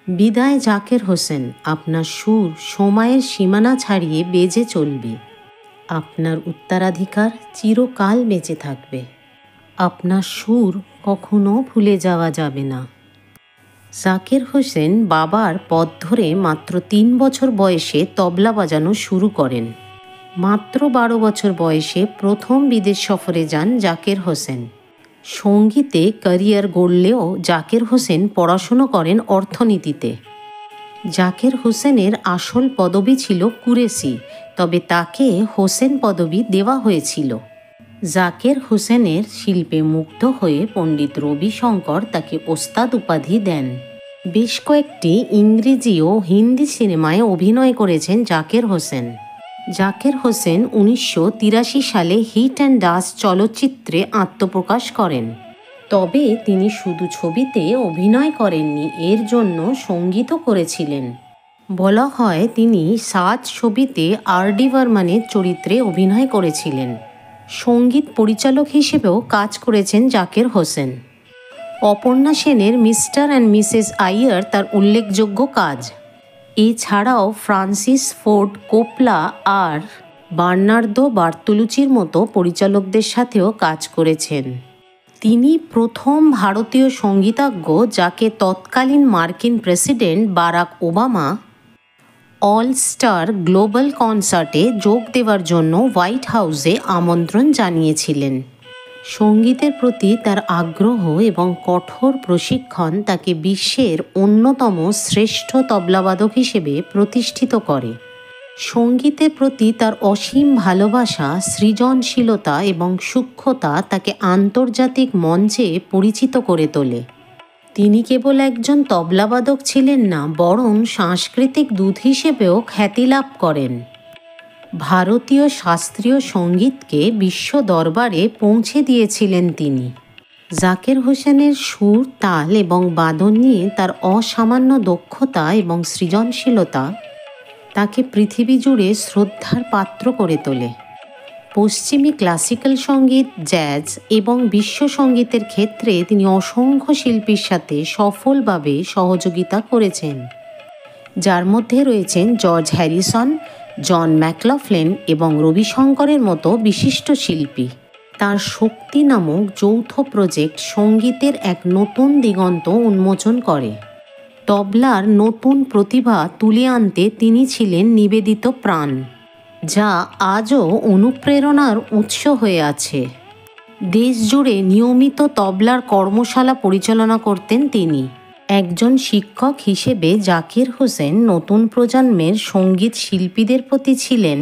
বিদায় জাকের হোসেন, আপনার সুর সময়ের সীমানা ছাড়িয়ে বেজে চলবে। আপনার উত্তরাধিকার চিরকাল বেঁচে থাকবে। আপনার সুর কখনো ভুলে যাওয়া যাবে না। জাকের হোসেন বাবার পথ ধরে মাত্র 3 বছর বয়সে তবলা বাজানো শুরু করেন। মাত্র 12 বছর বয়সে প্রথম বিদেশ সফরে যান জাকের হোসেন। সঙ্গীতে ক্যারিয়ার গড়লেও জাকের হোসেন পড়াশুনো করেন অর্থনীতিতে। জাকের হোসেনের আসল পদবি ছিল কুরেশি, তবে তাকে হোসেন পদবি দেওয়া হয়েছিল। জাকের হোসেনের শিল্পে মুগ্ধ হয়ে পণ্ডিত রবিশঙ্কর তাকে ওস্তাদ উপাধি দেন। বেশ কয়েকটি ইংরেজি ও হিন্দি সিনেমায় অভিনয় করেছেন জাকের হোসেন। জাকের হোসেন 1983 সালে হিট অ্যান্ড ডাস্ট চলচ্চিত্রে আত্মপ্রকাশ করেন। তবে তিনি শুধু ছবিতে অভিনয় করেননি, এর জন্য সঙ্গীতও করেছিলেন। বলা হয় তিনি 7 ছবিতে আর.ডি. বর্মনের চরিত্রে অভিনয় করেছিলেন। সঙ্গীত পরিচালক হিসেবেও কাজ করেছেন জাকের হোসেন। অপর্ণা সেনের মিস্টার অ্যান্ড মিসেস আইয়ার তার উল্লেখযোগ্য কাজ। এছাড়াও ফ্রান্সিস ফোর্ড কোপলা আর বার্নার্দো বার্তোলুচির মতো পরিচালকদের সাথেও কাজ করেছেন। তিনি প্রথম ভারতীয় সঙ্গীতজ্ঞ যাকে তৎকালীন মার্কিন president Barack Obama all star global কনসার্টে যোগ দেওয়ার জন্য হোয়াইট হাউসে আমন্ত্রণ জানিয়েছিলেন। সঙ্গীতের প্রতি তার আগ্রহ এবং কঠোর প্রশিক্ষণ তাকে বিশ্বের অন্যতম শ্রেষ্ঠ তবলাবাদক হিসেবে প্রতিষ্ঠিত করে। সঙ্গীতের প্রতি তার অসীম ভালোবাসা, সৃজনশীলতা এবং সূক্ষ্মতা তাকে আন্তর্জাতিক মঞ্চে পরিচিত করে তোলে। তিনি কেবল একজন তবলাবাদক ছিলেন না, বরং সাংস্কৃতিক দূত হিসেবেও খ্যাতি লাভ করেন। ভারতীয় শাস্ত্রীয় সঙ্গীতকে বিশ্ব দরবারে পৌঁছে দিয়েছিলেন তিনি। জাকের হোসেনের সুর, তাল এবং বাদন নিয়ে তার অসামান্য দক্ষতা এবং সৃজনশীলতা তাকে পৃথিবী জুড়ে শ্রদ্ধার পাত্র করে তোলে। পশ্চিমী ক্লাসিক্যাল সঙ্গীত, জ্যাজ এবং বিশ্ব সঙ্গীতের ক্ষেত্রে তিনি অসংখ্য শিল্পীর সাথে সফলভাবে সহযোগিতা করেছেন, যার মধ্যে রয়েছেন জর্জ হ্যারিসন, জন ম্যাকলফলিন এবং রবিশঙ্করের মতো বিশিষ্ট শিল্পী। তার শক্তি নামক যৌথ প্রজেক্ট সঙ্গীতের এক নতুন দিগন্ত উন্মোচন করে। তবলার নতুন প্রতিভা তুলে আনতে তিনি ছিলেন নিবেদিত প্রাণ, যা আজও অনুপ্রেরণার উৎস হয়ে আছে। দেশ জুড়ে নিয়মিত তবলার কর্মশালা পরিচালনা করতেন তিনি। একজন শিক্ষক হিসেবে জাকির হোসেন নতুন প্রজন্মের সঙ্গীত শিল্পীদের প্রতি ছিলেন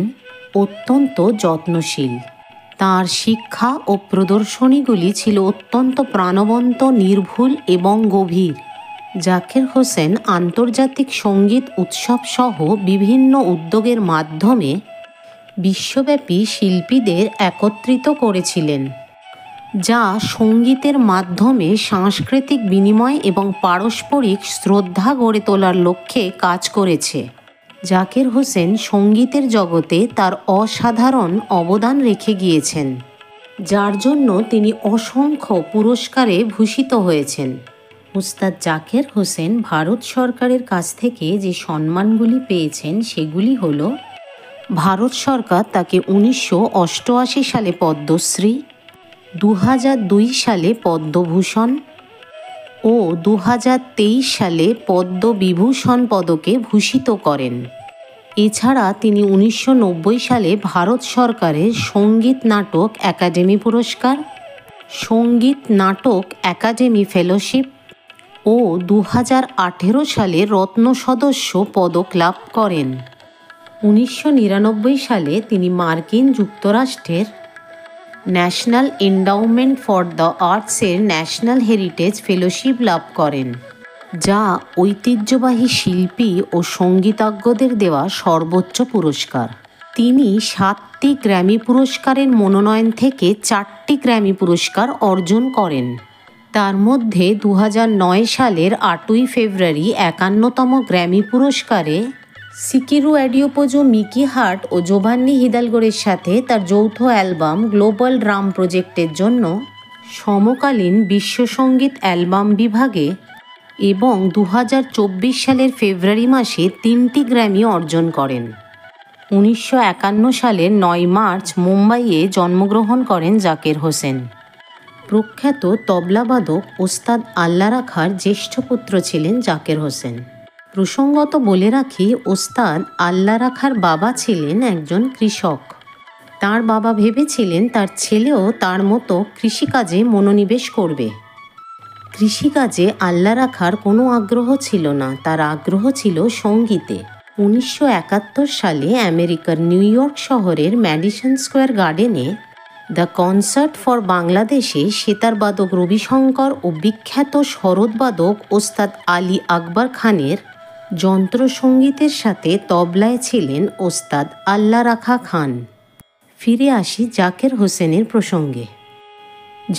অত্যন্ত যত্নশীল। তাঁর শিক্ষা ও প্রদর্শনীগুলি ছিল অত্যন্ত প্রাণবন্ত, নির্ভুল এবং গভীর। জাকির হোসেন আন্তর্জাতিক সঙ্গীত উৎসব সহ বিভিন্ন উদ্যোগের মাধ্যমে বিশ্বব্যাপী শিল্পীদের একত্রিত করেছিলেন, যা সঙ্গীতের মাধ্যমে সাংস্কৃতিক বিনিময় এবং পারস্পরিক শ্রদ্ধা গড়ে তোলার লক্ষ্যে কাজ করেছে। জাকির হোসেন সঙ্গীতের জগতে তার অসাধারণ অবদান রেখে গিয়েছেন, যার জন্য তিনি অসংখ্য পুরস্কারে ভূষিত হয়েছেন। উস্তাদ জাকির হোসেন ভারত সরকারের কাছ থেকে যে সম্মানগুলি পেয়েছেন সেগুলি হল: ভারত সরকার তাকে 1988 সালে পদ্মশ্রী, 2002 সালে পদ্মভূষণ ও 2023 সালে পদ্মবিভূষণ পদকে ভূষিত করেন। এছাড়া তিনি 1990 সালে ভারত সরকারের সঙ্গীত নাটক একাডেমি পুরস্কার, সঙ্গীত নাটক একাডেমি ফেলোশিপ ও 2018 সালে রত্ন সদস্য পদক লাভ করেন। 1999 সালে তিনি মার্কিন যুক্তরাষ্ট্রের ন্যাশনাল এন্ডাওমেন্ট ফর দ্য আর্টসের ন্যাশনাল হেরিটেজ ফেলোশিপ লাভ করেন, যা ঐতিহ্যবাহী শিল্পী ও সঙ্গীতজ্ঞদের দেওয়া সর্বোচ্চ পুরস্কার। তিনি 7টি গ্র্যামি পুরস্কারের মনোনয়ন থেকে 4টি গ্র্যামি পুরস্কার অর্জন করেন। তার মধ্যে 2009 সালের 8ই ফেব্রুয়ারি 51তম গ্র্যামি পুরস্কারে সিকিরু অ্যাডিওপোজো, মিকি হার্ট ও জোভান্নি হিদালগোর সাথে তার যৌথ অ্যালবাম গ্লোবাল ড্রাম প্রজেক্টের জন্য সমকালীন বিশ্ব সঙ্গীত অ্যালবাম বিভাগে এবং 2024 সালের ফেব্রুয়ারি মাসে 3টি গ্র্যামি অর্জন করেন। 1951 সালের 9 মার্চ মুম্বাইয়ে জন্মগ্রহণ করেন জাকির হোসেন। প্রখ্যাত তবলাবাদক ওস্তাদ আল্লা রাখার জ্যেষ্ঠ পুত্র ছিলেন জাকির হোসেন। প্রসঙ্গত বলে রাখি, ওস্তাদ আল্লা রাখার বাবা ছিলেন একজন কৃষক। তার বাবা ভেবেছিলেন তার ছেলেও তার মতো কৃষিকাজে মনোনিবেশ করবে। কৃষিকাজে আল্লা রাখার কোনো আগ্রহ ছিল না, তার আগ্রহ ছিল সঙ্গীতে। 1971 সালে আমেরিকার নিউ ইয়র্ক শহরের ম্যাডিসন স্কোয়ার গার্ডেনে দ্য কনসার্ট ফর বাংলাদেশে সেতারবাদক রবিশঙ্কর ও বিখ্যাত সরোদবাদক ওস্তাদ আলী আকবর খানের যন্ত্রসঙ্গীতের সাথে তবলায় ছিলেন ওস্তাদ আল্লা রাখা খান। ফিরে আসি জাকির হোসেনের প্রসঙ্গে।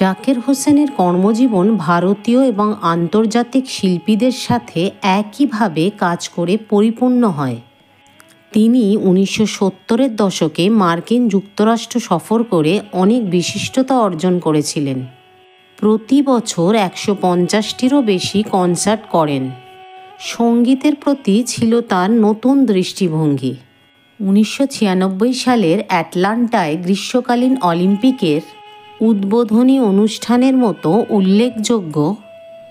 জাকির হোসেনের কর্মজীবন ভারতীয় এবং আন্তর্জাতিক শিল্পীদের সাথে একইভাবে কাজ করে পরিপূর্ণ হয়। তিনি 1970-এর দশকে মার্কিন যুক্তরাষ্ট্র সফর করে অনেক বিশিষ্টতা অর্জন করেছিলেন। প্রতি বছর 150টিরও বেশি কনসার্ট করেন। সঙ্গীতের প্রতি ছিল তার নতুন দৃষ্টিভঙ্গি। 1996 সালের অ্যাটলান্টায় গ্রীষ্মকালীন অলিম্পিকের উদ্বোধনী অনুষ্ঠানের মতো উল্লেখযোগ্য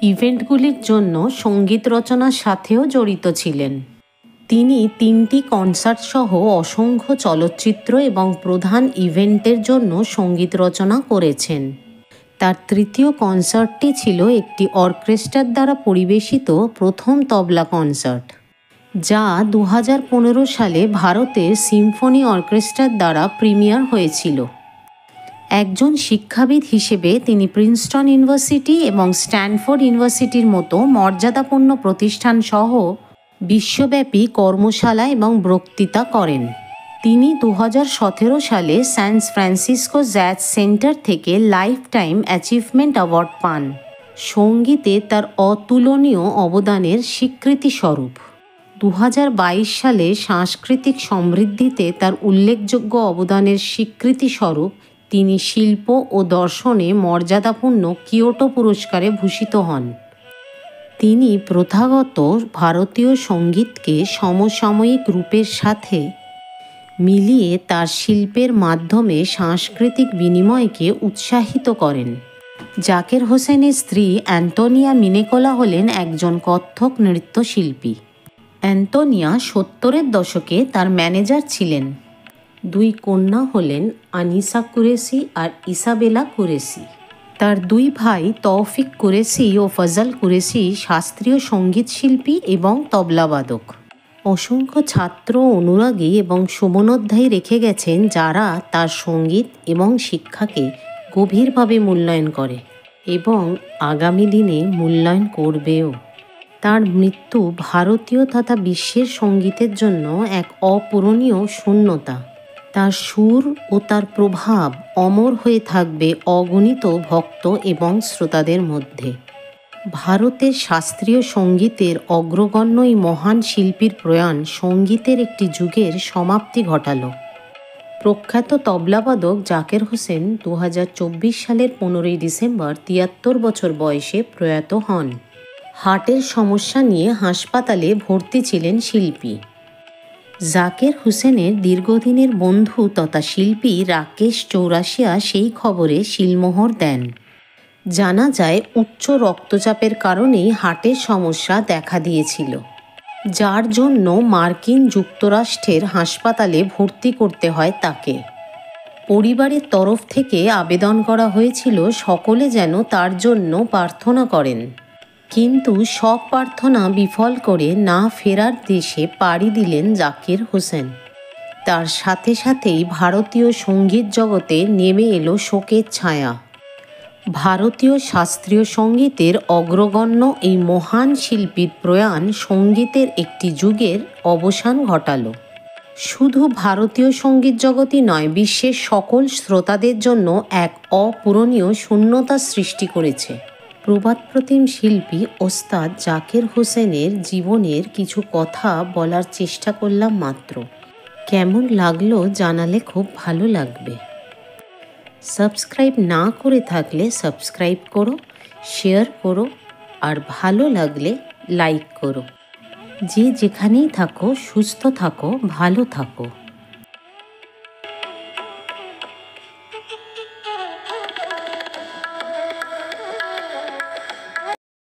ইভেন্টগুলির জন্য সঙ্গীত রচনার সাথেও জড়িত ছিলেন। তিনি 3টি কনসার্ট সহ অসংখ্য চলচ্চিত্র এবং প্রধান ইভেন্টের জন্য সঙ্গীত রচনা করেছেন। তার তৃতীয় কনসার্টটি ছিল একটি অর্কেস্ট্রার দ্বারা পরিবেশিত প্রথম তবলা কনসার্ট, যা 2015 সালে ভারতের সিম্ফনি অর্কেস্ট্রার দ্বারা প্রিমিয়ার হয়েছিল। একজন শিক্ষাবিদ হিসেবে তিনি প্রিন্সটন ইউনিভার্সিটি এবং স্ট্যানফোর্ড ইউনিভার্সিটির মতো মর্যাদাপূর্ণ প্রতিষ্ঠান সহ বিশ্বব্যাপী কর্মশালা এবং বক্তৃতা করেন। তিনি 2017 সালে স্যান ফ্রান্সিসকো জ্যাজ সেন্টার থেকে লাইফ টাইম অ্যাচিভমেন্ট অ্যাওয়ার্ড পান, সঙ্গীতে তার অতুলনীয় অবদানের স্বীকৃতিস্বরূপ। 2022 সালে সাংস্কৃতিক সমৃদ্ধিতে তার উল্লেখযোগ্য অবদানের স্বীকৃতিস্বরূপ তিনি শিল্প ও দর্শনে মর্যাদাপূর্ণ কিয়োটো পুরস্কারে ভূষিত হন। তিনি প্রথাগত ভারতীয় সঙ্গীতকে সমসাময়িক রূপের সাথে মিলিয়ে তার শিল্পের মাধ্যমে সাংস্কৃতিক বিনিময়কে উৎসাহিত করেন। জাকির হোসেনের স্ত্রী অ্যান্টোনিয়া মিনেকোলা হলেন একজন কত্থক নৃত্যশিল্পী। অ্যান্টোনিয়া 70-এর দশকে তার ম্যানেজার ছিলেন। 2 কন্যা হলেন আনিসা কুরেশি আর ইসাবেলা কুরেশি। তার 2 ভাই তৌফিক কুরেশি ও ফজল কুরেশি শাস্ত্রীয় সঙ্গীত শিল্পী এবং তবলাবাদক। অসংখ্য ছাত্র, অনুরাগী এবং শুভনোধ্যায়ী রেখে গেছেন যারা তার সঙ্গীত এবং শিক্ষাকে গভীরভাবে মূল্যায়ন করে এবং আগামী দিনে মূল্যায়ন করবেও। তার মৃত্যু ভারতীয় তথা বিশ্বের সঙ্গীতের জন্য এক অপূরণীয় শূন্যতা। তার সুর ও তার প্রভাব অমর হয়ে থাকবে অগণিত ভক্ত এবং শ্রোতাদের মধ্যে। ভারতের শাস্ত্রীয় সঙ্গীতের অগ্রগণ্য এই মহান শিল্পীর প্রয়াণ সঙ্গীতের একটি যুগের সমাপ্তি ঘটালো। প্রখ্যাত তবলাবাদক জাকির হোসেন 2024 সালের 15 ডিসেম্বর 73 বছর বয়সে প্রয়াত হন। হার্টের সমস্যা নিয়ে হাসপাতালে ভর্তি ছিলেন শিল্পী। জাকির হোসেনের দীর্ঘদিনের বন্ধু তথা শিল্পী রাকেশ চৌরাশিয়া সেই খবরে শিলমোহর দেন। জানা যায় উচ্চ রক্তচাপের কারণেই হার্টের সমস্যা দেখা দিয়েছিল, যার জন্য মার্কিন যুক্তরাষ্ট্রের হাসপাতালে ভর্তি করতে হয় তাকে। পরিবারের তরফ থেকে আবেদন করা হয়েছিল সকলে যেন তার জন্য প্রার্থনা করেন, কিন্তু সব প্রার্থনা বিফল করে না ফেরার দেশে পাড়ি দিলেন জাকির হোসেন। তার সাথে সাথেই ভারতীয় সঙ্গীত জগতে নেমে এলো শোকের ছায়া। ভারতীয় শাস্ত্রীয় সঙ্গীতের অগ্রগণ্য এই মহান শিল্পীর প্রয়াণ সঙ্গীতের একটি যুগের অবসান ঘটালো। শুধু ভারতীয় সঙ্গীত জগতই নয়, বিশ্বের সকল শ্রোতাদের জন্য এক অপূরণীয় শূন্যতা সৃষ্টি করেছে। প্রবাদপ্রতিম শিল্পী ওস্তাদ জাকির হোসেনের জীবনের কিছু কথা বলার চেষ্টা করলাম মাত্র। কেমন লাগলো জানালে খুব ভালো লাগবে। সাবস্ক্রাইব না করে থাকলে সাবস্ক্রাইব করো, শেয়ার করো আর ভালো লাগলে লাইক করো। যে যেখানেই থাকো সুস্থ থাকো, ভালো থাকো।